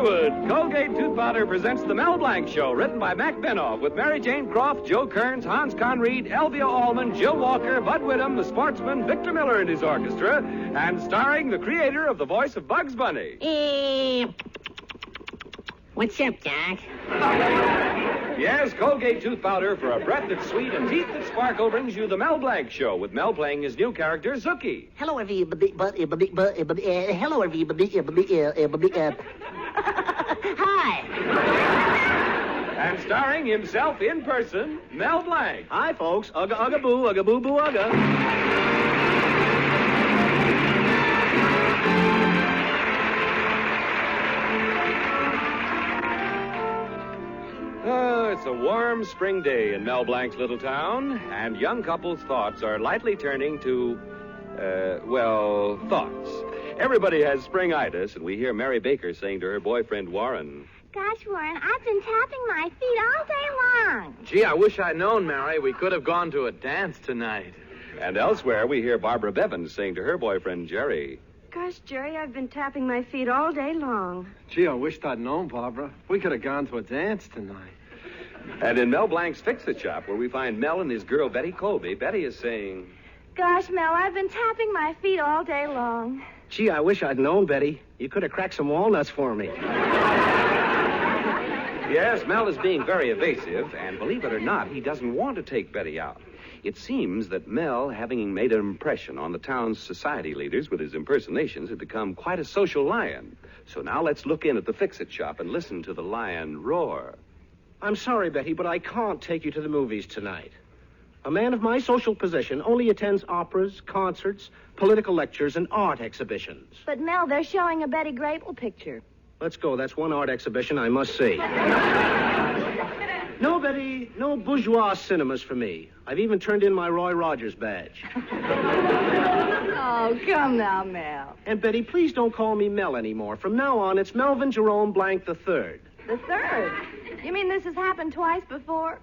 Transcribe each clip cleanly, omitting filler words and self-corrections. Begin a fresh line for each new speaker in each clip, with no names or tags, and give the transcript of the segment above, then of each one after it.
Hollywood, Colgate Tooth Powder presents The Mel Blanc Show, written by Mac Benoff, with Mary Jane Croft, Joe Kearns, Hans Conried, Elvia Allman, Jill Walker, Bud Whittam, the sportsman, Victor Miller and his orchestra, and starring the creator of the voice of Bugs Bunny.
What's up, Doc?
Yes, Colgate Tooth Powder for a breath that's sweet and teeth that sparkle brings you The Mel Blanc Show, with Mel playing his new character, Zookie.
Hello, everybody. Hello, everybody. Hi.
And starring himself in person, Mel Blanc.
Hi, folks. Ugga, ugga, boo, ugga, boo, boo, ugga.
It's a warm spring day in Mel Blanc's little town, and young couples' thoughts are lightly turning to, thoughts. Everybody has springitis, and we hear Mary Baker saying to her boyfriend, Warren,
Gosh, Warren, I've been tapping my feet all day long.
Gee, I wish I'd known, Mary. We could have gone to a dance tonight.
And elsewhere, we hear Barbara Bevins saying to her boyfriend, Jerry,
Gosh, Jerry, I've been tapping my feet all day long.
Gee, I wished I'd known, Barbara. We could have gone to a dance tonight.
And in Mel Blanc's Fix-It Shop, where we find Mel and his girl, Betty Colby, Betty is saying,
Gosh, Mel, I've been tapping my feet all day long.
Gee, I wish I'd known, Betty. You could have cracked some walnuts for me.
Yes, Mel is being very evasive, and believe it or not, he doesn't want to take Betty out. It seems that Mel, having made an impression on the town's society leaders with his impersonations, had become quite a social lion. So now let's look in at the Fix-It Shop and listen to the lion roar.
I'm sorry, Betty, but I can't take you to the movies tonight. A man of my social position only attends operas, concerts, political lectures, and art exhibitions.
But, Mel, they're showing a Betty Grable picture.
Let's go. That's one art exhibition I must see. No, Betty, no bourgeois cinemas for me. I've even turned in my Roy Rogers badge.
Oh, come now, Mel.
And, Betty, please don't call me Mel anymore. From now on, it's Melvin Jerome Blanc III.
The third? You mean this has happened twice before?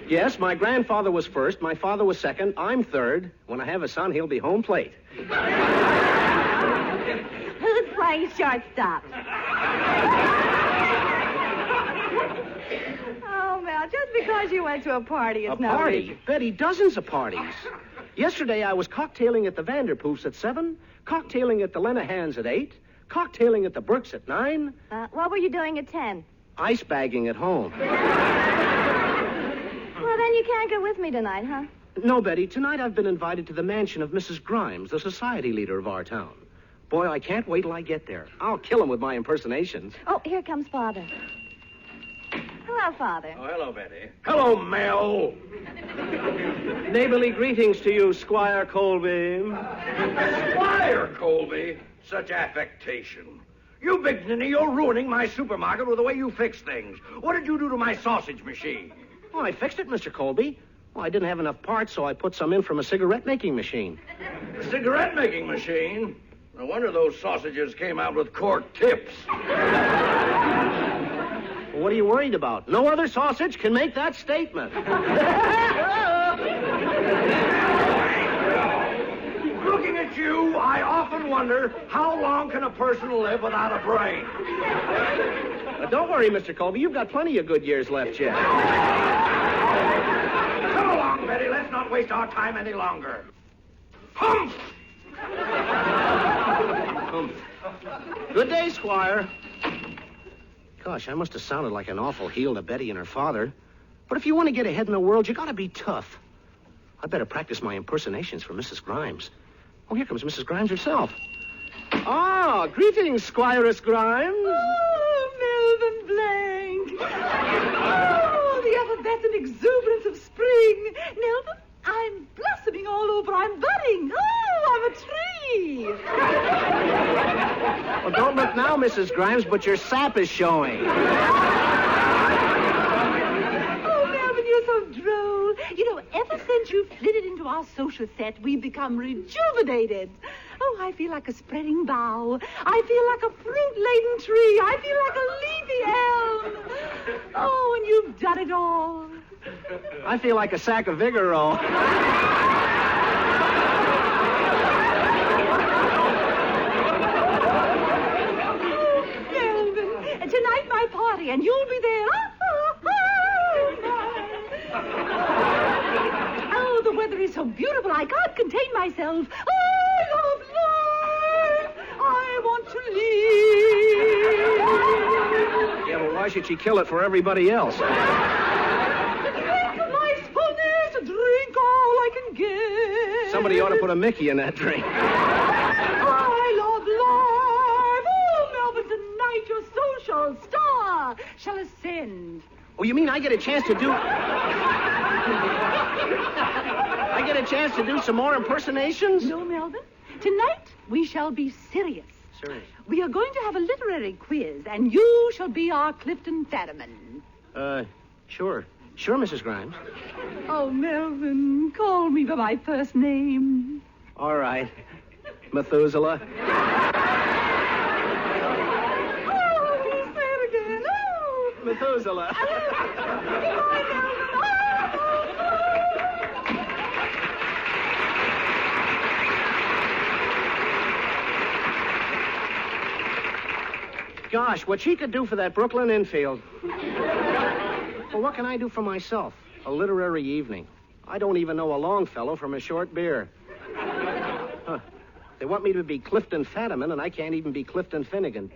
Yes, my grandfather was first, my father was second, I'm third. When I have a son, he'll be home plate.
Who's playing shortstop? Oh, Mel, just because you went to a party, it's
A party? Betty, dozens of parties. Yesterday, I was cocktailing at the Vanderpoofs at 7, cocktailing at the Lenahans at 8, cocktailing at the Burks at 9.
What were you doing at 10?
Ice bagging at home.
Well, then you can't go with me tonight, huh?
No, Betty, tonight I've been invited to the mansion of Mrs. Grimes, the society leader of our town. Boy, I can't wait till I get there. I'll kill him with my impersonations.
Oh, here comes Father. Hello, Father.
Oh, hello, Betty.
Hello, Mel.
Neighborly greetings to you, Squire Colby.
Squire Colby. Such affectation. You big ninny, you're ruining my supermarket with the way you fix things. What did you do to my sausage machine?
Oh, I fixed it, Mr. Colby. Well, I didn't have enough parts, so I put some in from a cigarette-making machine.
Cigarette-making machine? No wonder those sausages came out with cork tips.
Well, what are you worried about? No other sausage can make that statement.
Looking at you, I often wonder how long can a person live without a brain?
Don't worry, Mr. Colby. You've got plenty of good years left yet.
Come along, Betty. Let's not waste our time any longer. Humph!
Good day, Squire. Gosh, I must have sounded like an awful heel to Betty and her father. But if you want to get ahead in the world, you gotta be tough. I better practice my impersonations for Mrs. Grimes. Oh, here comes Mrs. Grimes herself. Ah, greetings, Squiress Grimes.
Oh, Melvin Blanc. Oh, the effervescent exuberance of spring. Melvin, I'm blossoming all over. I'm budding. Oh, I'm a tree.
Well, don't look now, Mrs. Grimes, but your sap is showing.
Oh, Melvin, you're so droll. You know, ever since you flitted into our social set, we've become rejuvenated. Oh, I feel like a spreading bough. I feel like a fruit-laden tree. I feel like a leafy elm. Oh, and you've done it all.
I feel like a sack of Vigoro. should she kill it for everybody else?
Drink my fullness, drink all I can get.
Somebody ought to put a Mickey in that drink.
I love life. Oh, Melvin, tonight your social star shall ascend.
Oh, you mean I get a chance to do... I get a chance to do some more impersonations?
No, Melvin. Tonight we shall be serious.
Serious?
We are going to have a literary quiz, and you shall be our Clifton Fadiman.
Sure. Sure, Mrs. Grimes.
Oh, Melvin, call me by my first name.
All right. Methuselah.
Oh, say it again. Oh.
Methuselah.
Goodbye, Melvin.
Gosh, what she could do for that Brooklyn infield. Well, what can I do for myself? A literary evening. I don't even know a Longfellow from a short beer. Huh. They want me to be Clifton Fadiman, and I can't even be Clifton Finnegan.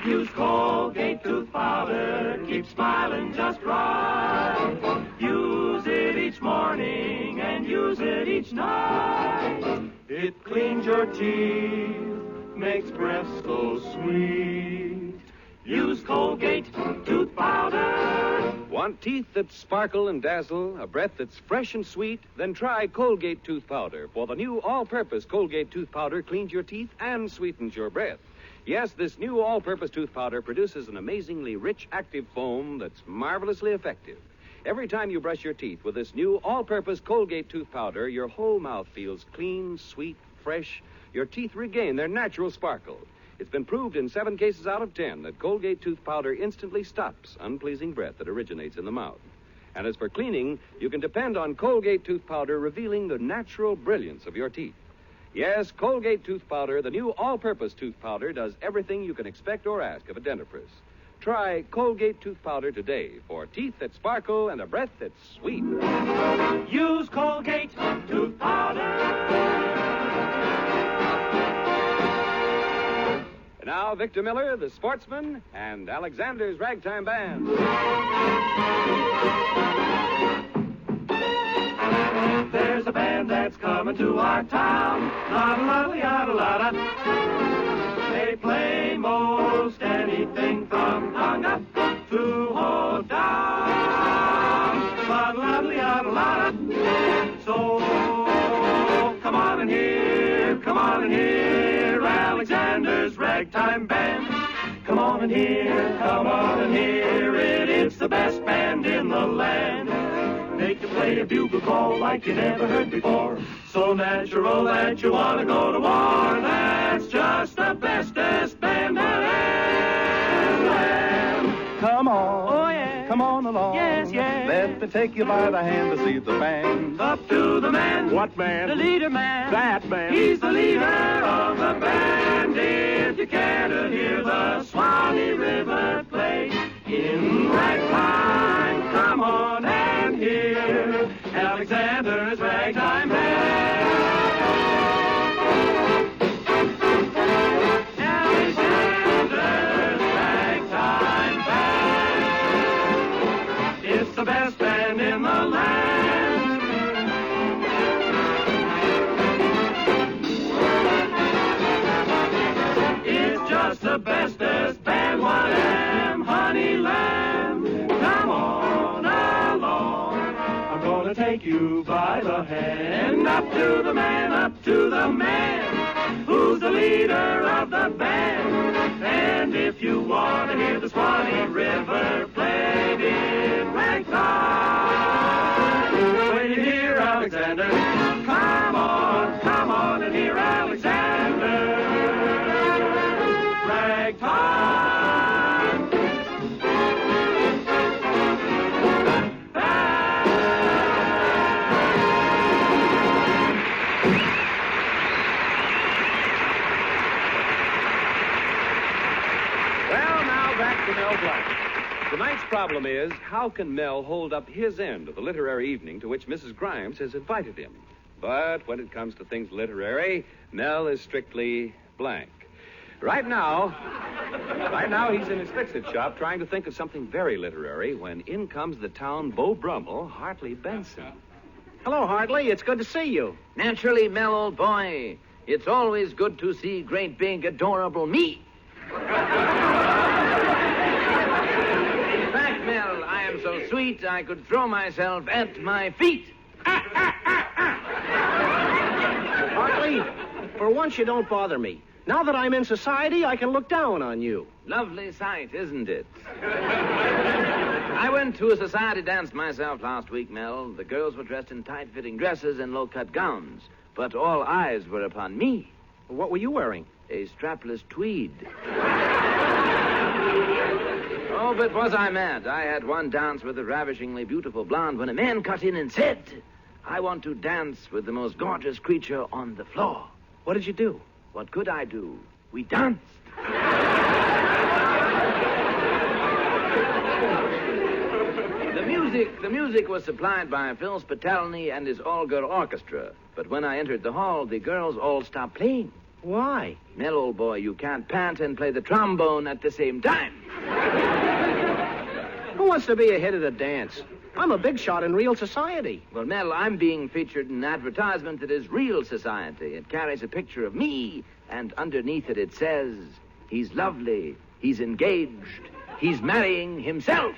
Use Colgate tooth powder, keep smiling just right. Use it each morning and use it each night. It cleans your teeth, makes breath so sweet. Use Colgate tooth powder.
Want teeth that sparkle and dazzle, a breath that's fresh and sweet? Then try Colgate tooth powder. For the new all-purpose Colgate tooth powder cleans your teeth and sweetens your breath. Yes, this new all-purpose tooth powder produces an amazingly rich, active foam that's marvelously effective. Every time you brush your teeth with this new all-purpose Colgate tooth powder, your whole mouth feels clean, sweet, fresh. Your teeth regain their natural sparkle. It's been proved in 7 cases out of 10 that Colgate tooth powder instantly stops unpleasing breath that originates in the mouth. And as for cleaning, you can depend on Colgate tooth powder revealing the natural brilliance of your teeth. Yes, Colgate tooth powder, the new all-purpose tooth powder, does everything you can expect or ask of a dentifrice. Try Colgate tooth powder today for teeth that sparkle and a breath that's sweet.
Use Colgate tooth powder.
And now, Victor Miller, the sportsman, and Alexander's Ragtime Band.
There's a band that's coming to our town. La-da-la-da-la-da-la-da. They play most anything from hung up to hold down. La-da-la-da-la-da-la-da. So come on and hear Alexander's Ragtime Band. Come on and hear it. It's the best band in the land. They can play a bugle call like you never heard before. So natural that you want to go to war. That's just the bestest band that ever.
Come on.
Oh, yeah.
Come on along.
Yes, yes.
Let me take you by the hand to see the band.
Up to the man.
What man?
The leader man.
That man.
He's the leader of the band. If you care to hear the Swanee River play in ragtime, come on and hear Alexander's Ragtime Band. Alexander's Ragtime Band. It's the best band in the land. It's just the bestest band, what am, honey lamb. Come on along, I'm gonna take you by the hand. Up to the man, who's the leader of the band. And if you want to hear the Swanee River played in ragtime, when you hear Alexander, come on and hear Alexander. Ragtime.
Well, now back to Mel Blanc. Tonight's problem is, how can Mel hold up his end of the literary evening to which Mrs. Grimes has invited him? But when it comes to things literary, Mel is strictly blank. Right now, he's in his fix-it shop trying to think of something very literary when in comes the town Beau Brummel, Hartley Benson.
Hello, Hartley. It's good to see you.
Naturally, Mel, old boy. It's always good to see great, big, adorable me. In fact, Mel, I am so sweet I could throw myself at my feet.
Hartley, for once you don't bother me. Now that I'm in society, I can look down on you.
Lovely sight, isn't it? I went to a society dance myself last week, Mel. The girls were dressed in tight-fitting dresses and low-cut gowns, but all eyes were upon me.
What were you wearing?
A strapless tweed. Oh, but was I mad? I had one dance with a ravishingly beautiful blonde when a man cut in and said, I want to dance with the most gorgeous creature on the floor.
What did you do?
What could I do? We danced. The music was supplied by Phil Spitalny and his all-girl orchestra. But when I entered the hall, the girls all stopped playing.
Why?
Mel, old boy, you can't pant and play the trombone at the same time.
Who wants to be a hit at a dance? I'm a big shot in real society.
Well, Mel, I'm being featured in an advertisement that is real society. It carries a picture of me, and underneath it says, he's lovely, he's engaged, he's marrying himself.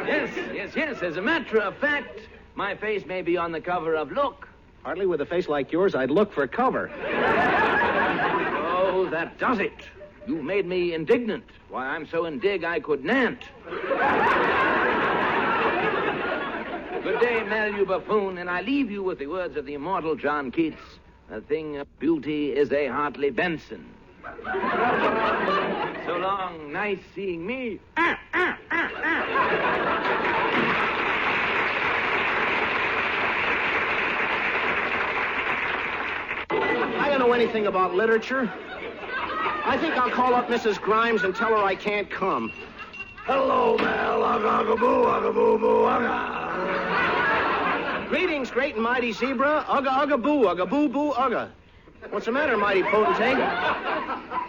Yes. As a matter of fact, my face may be on the cover of Look.
Hardly with a face like yours, I'd look for cover.
Oh, that does it. You made me indignant. Why, I'm so indig I could nant. Good day, Mel, you buffoon, and I leave you with the words of the immortal John Keats. A thing of beauty is a Hartley Benson. So long, nice seeing me.
I don't know anything about literature. I think I'll call up Mrs. Grimes and tell her I can't come.
Hello, Mel. Ugga-ugga-boo, ugga-boo-boo, ugga.
Greetings, great and mighty zebra. Ugga-ugga-boo, ugga-boo-boo, ugga. What's the matter, mighty potentate?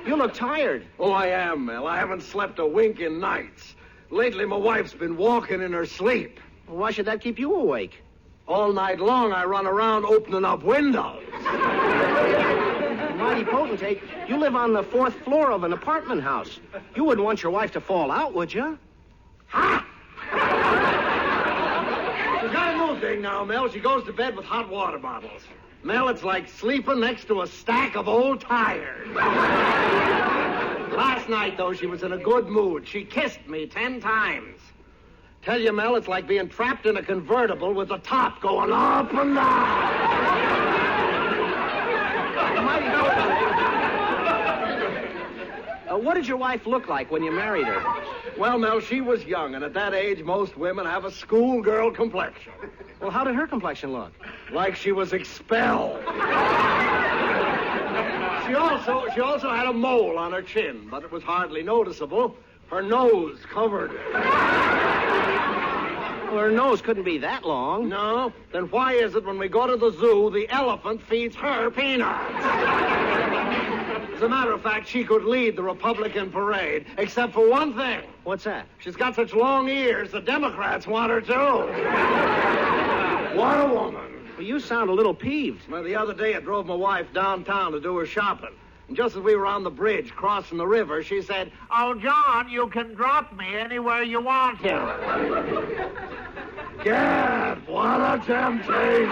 You look tired.
Oh, I am, Mel. I haven't slept a wink in nights. Lately, my wife's been walking in her sleep.
Well, why should that keep you awake?
All night long, I run around opening up windows.
Mighty potentate, you live on the 4th floor of an apartment house. You wouldn't want your wife to fall out, would you?
Ha! She's got a new thing now, Mel. She goes to bed with hot water bottles. Mel, it's like sleeping next to a stack of old tires. Last night, though, she was in a good mood. She kissed me 10 times. Tell you, Mel, it's like being trapped in a convertible with the top going up and down.
Mighty potentate. What did your wife look like when you married her?
Well, Mel, she was young, and at that age, most women have a schoolgirl complexion.
Well, how did her complexion look?
Like she was expelled. She also had a mole on her chin, but it was hardly noticeable. Her nose covered it.
Well, her nose couldn't be that long.
No? Then why is it when we go to the zoo, the elephant feeds her peanuts? As a matter of fact, she could lead the Republican parade, except for one thing.
What's that?
She's got such long ears, the Democrats want her too. What a woman.
Well, you sound a little peeved.
Well, the other day I drove my wife downtown to do her shopping. And just as we were on the bridge crossing the river, she said, "Oh, John, you can drop me anywhere you want to." Gad, what a temptation.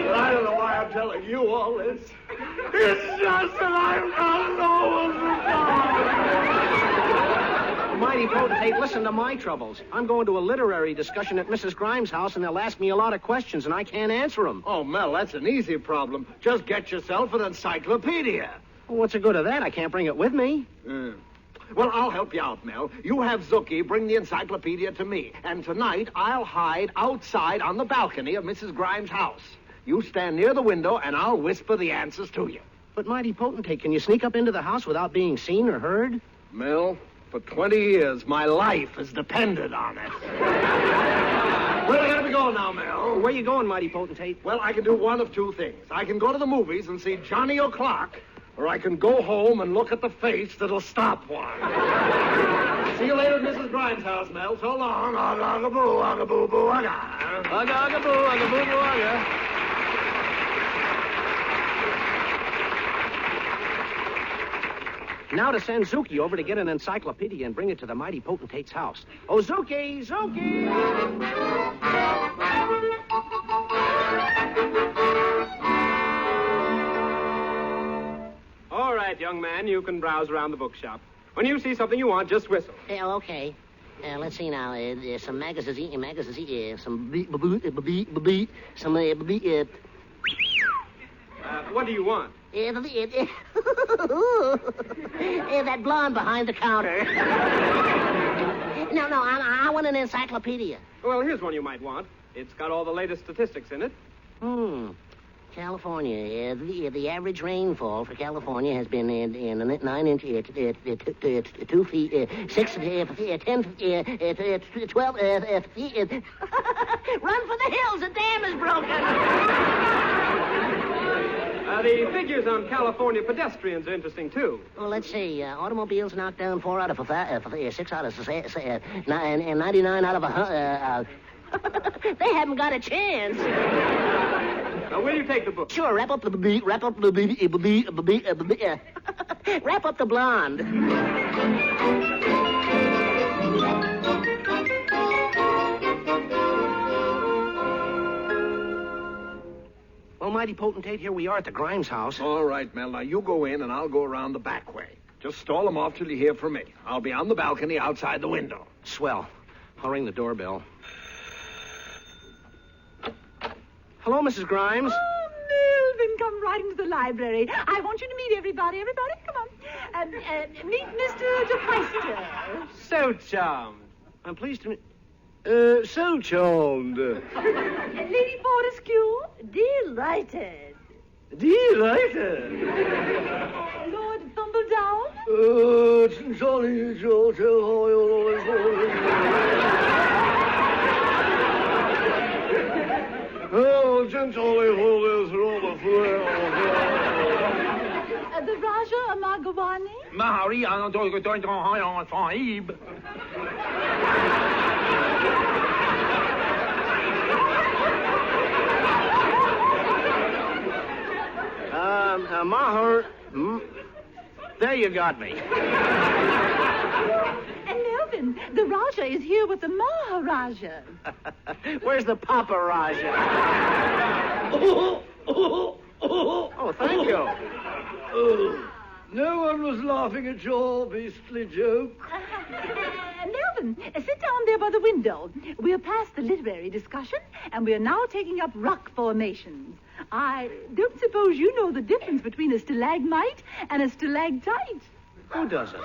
But I don't know why I'm telling you all this. It's just that I've got no one to talk.
Mighty potentate, listen to my troubles. I'm going to a literary discussion at Mrs. Grimes' house, and they'll ask me a lot of questions, and I can't answer them.
Oh, Mel, that's an easy problem. Just get yourself an encyclopedia.
Well, what's the good of that? I can't bring it with me.
Well, I'll help you out, Mel. You have Zookie bring the encyclopedia to me, and tonight I'll hide outside on the balcony of Mrs. Grimes' house. You stand near the window, and I'll whisper the answers to you.
But, mighty potentate, can you sneak up into the house without being seen or heard?
Mel, For 20 years, my life has depended on it. Well, I gotta be going now, Mel.
Where you going, mighty potentate?
Well, I can do one of two things. I can go to the movies and see Johnny O'Clock, or I can go home and look at the face that'll stop one. See you later at Mrs. Grimes' house, Mel. So long. Aga-boo, aga-boo-boo, aga.
Aga-aga-boo, aga-boo-boo, aga. Now to send Zuki over to get an encyclopedia and bring it to the mighty potentate's house. Oh, Zuki! Zuki!
All right, young man, you can browse around the bookshop. When you see something you want, just whistle.
Yeah, okay. Let's see now. There's some magazines, some some
What do you want?
that blonde behind the counter. No, I want an encyclopedia.
Well, here's one you might want. It's got all the latest statistics in it.
California. The average rainfall for California has been in 9 inches, 2 feet, 6, 10, 12 feet. Run for the hills! The dam is broken.
The figures on California pedestrians are interesting, too.
Well, let's see. Automobiles knocked down 4 out of 6 out of 99 out of 100. They haven't got a chance.
Now, will you take the book?
Sure. Wrap up the wrap up the blonde.
Well, mighty potentate, here we are at the Grimes house.
All right, Mel. Now, you go in and I'll go around the back way. Just stall them off till you hear from me. I'll be on the balcony outside the window.
Swell. I'll ring the doorbell. Hello, Mrs. Grimes.
Oh, Melvin, come right into the library. I want you to meet everybody. Everybody, come on. Meet Mr. DePeister.
So charmed.
I'm pleased to meet... so charmed.
Lady Fortescue, delighted.
Delighted.
Lord Thumbledown.
Johnny, George, oh, gently hold his rubber
The Raja Amagawani.
Marie, en faib.
Maher. There you got me.
And Melvin, the Raja is here with the Maharaja.
Where's the Paparaja? Oh, thank you. No one was laughing at your beastly joke.
Melvin, sit down there by the window. We're past the literary discussion, and we're now taking up rock formations. I don't suppose you know the difference between a stalagmite and a stalactite.
Who doesn't?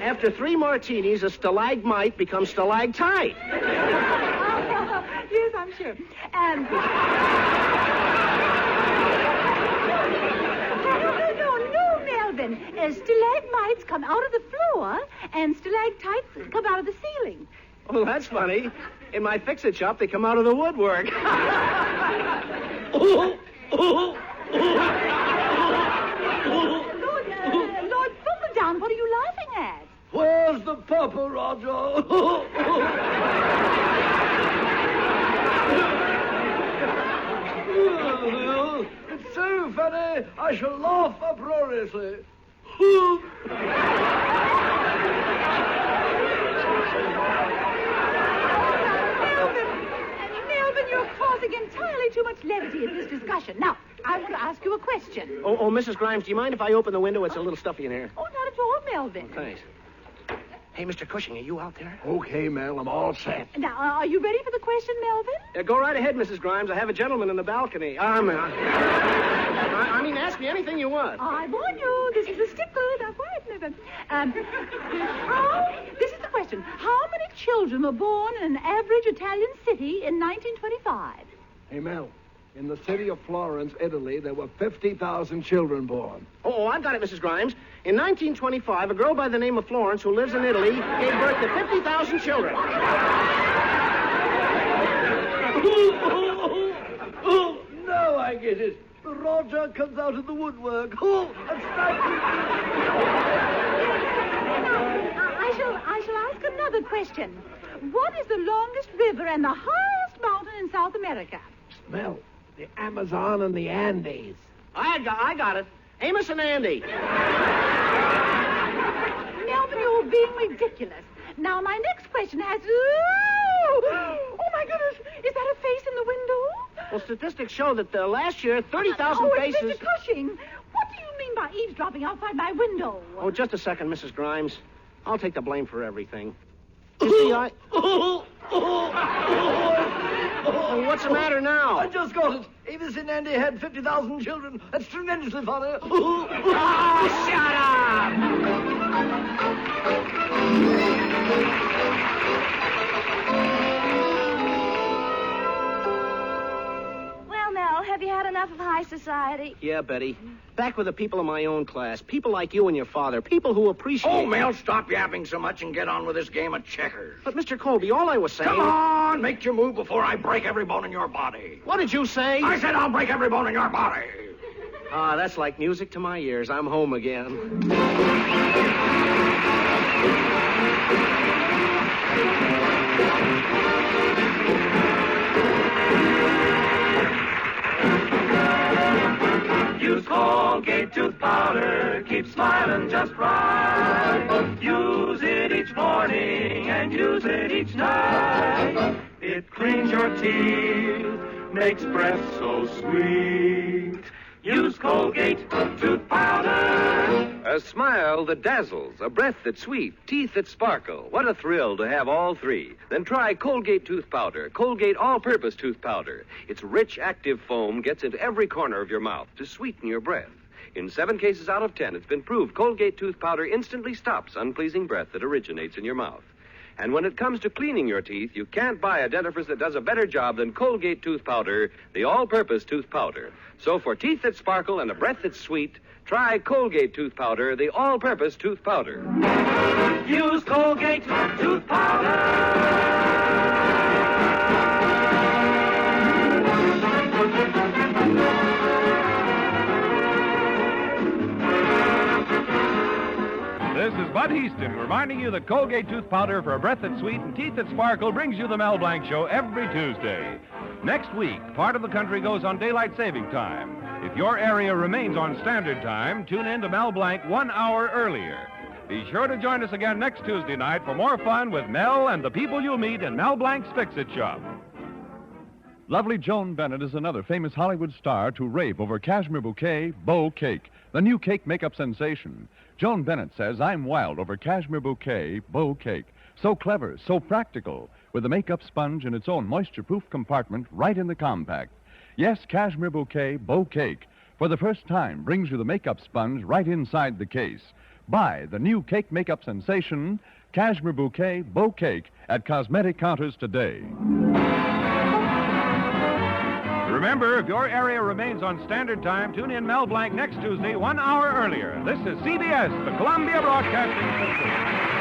After 3 martinis, a stalagmite becomes stalactite.
Yes, I'm sure. And... No, Melvin. Stalagmites come out of the floor, and stalactites come out of the ceiling.
Oh, that's funny. In my fix-it shop, they come out of the woodwork.
Lord Thumbledown, what are you laughing at?
Where's the Paparaja? It's so funny, I shall laugh uproariously.
Melvin, you're causing entirely too much levity in this discussion. Now, I want to ask you a question.
Oh, Mrs. Grimes, do you mind if I open the window? It's a little stuffy in here.
Oh, not at all, Melvin.
Thanks. Hey, Mr. Cushing, are you out there?
Okay, Mel, I'm all set.
Now, are you ready for the question, Melvin?
Go right ahead, Mrs. Grimes. I have a gentleman in the balcony. I mean, ask me anything you want.
I warn you, this is a stickler. Now, quiet, Melvin. This is the question. How many children were born in an average Italian city in 1925?
Hey, Mel, In the city of Florence, Italy, there were 50,000 children born.
Oh, I've got it, Mrs. Grimes. In 1925, a girl by the name of Florence who lives in Italy gave birth to 50,000 children.
Oh, now I get it. Roger comes out of the woodwork. Oh, that's
I shall ask another question. What is the longest river and the highest mountain in South America?
Smell. The Amazon and the Andes.
I got it. Amos and Andy.
Melvin, you're being ridiculous. Now, my next question has... Oh, my goodness. Is that a face in the window?
Well, statistics show that last year, 30,000
it's
faces...
Mr. Cushing. What do you mean by eavesdropping outside my window?
Oh, just a second, Mrs. Grimes. I'll take the blame for everything. You see, Well, what's the matter now?
I just got it. Amos and Andy had 50,000 children. That's tremendously funny.
Shut up!
Well, Mel, have you had enough of high society?
Yeah, Betty. Back with the people of my own class. People like you and your father. People who appreciate...
Oh, Mel, stop yapping so much and get on with this game of checkers.
But, Mr. Colby, all I was saying...
Come on, make your move before I break every bone in your body.
What did you say?
I said I'll break every bone in your body.
Ah, that's like music to my ears. I'm home again.
Use Colgate tooth powder, keep smiling just right. Use it each morning and use it each night. It cleans your teeth, makes breath so sweet. Use Colgate tooth powder.
A smile that dazzles, a breath that's sweet, teeth that sparkle. What a thrill to have all three. Then try Colgate tooth powder, Colgate all-purpose tooth powder. Its rich, active foam gets into every corner of your mouth to sweeten your breath. In 7 cases out of 10, it's been proved Colgate tooth powder instantly stops unpleasing breath that originates in your mouth. And when it comes to cleaning your teeth, you can't buy a dentifrice that does a better job than Colgate tooth powder, the all-purpose tooth powder. So for teeth that sparkle and a breath that's sweet, try Colgate tooth powder, the all-purpose tooth powder.
Use Colgate tooth
This is Bud Easton reminding you that Colgate tooth powder for a breath that's sweet and teeth that sparkle brings you the Mel Blanc Show every Tuesday. Next week, part of the country goes on daylight saving time. If your area remains on standard time, tune in to Mel Blanc 1 hour earlier. Be sure to join us again next Tuesday night for more fun with Mel and the people you'll meet in Mel Blanc's Fix-It Shop. Lovely Joan Bennett is another famous Hollywood star to rave over Cashmere Bouquet Beau Cake, the new cake makeup sensation. Joan Bennett says, I'm wild over Cashmere Bouquet Beau Cake. So clever, so practical, with a makeup sponge in its own moisture-proof compartment right in the compact. Yes, Cashmere Bouquet Beau Cake, for the first time, brings you the makeup sponge right inside the case. Buy the new cake makeup sensation, Cashmere Bouquet Beau Cake, at cosmetic counters today. Remember, if your area remains on standard time, tune in Mel Blanc next Tuesday 1 hour earlier. This is CBS, the Columbia Broadcasting System.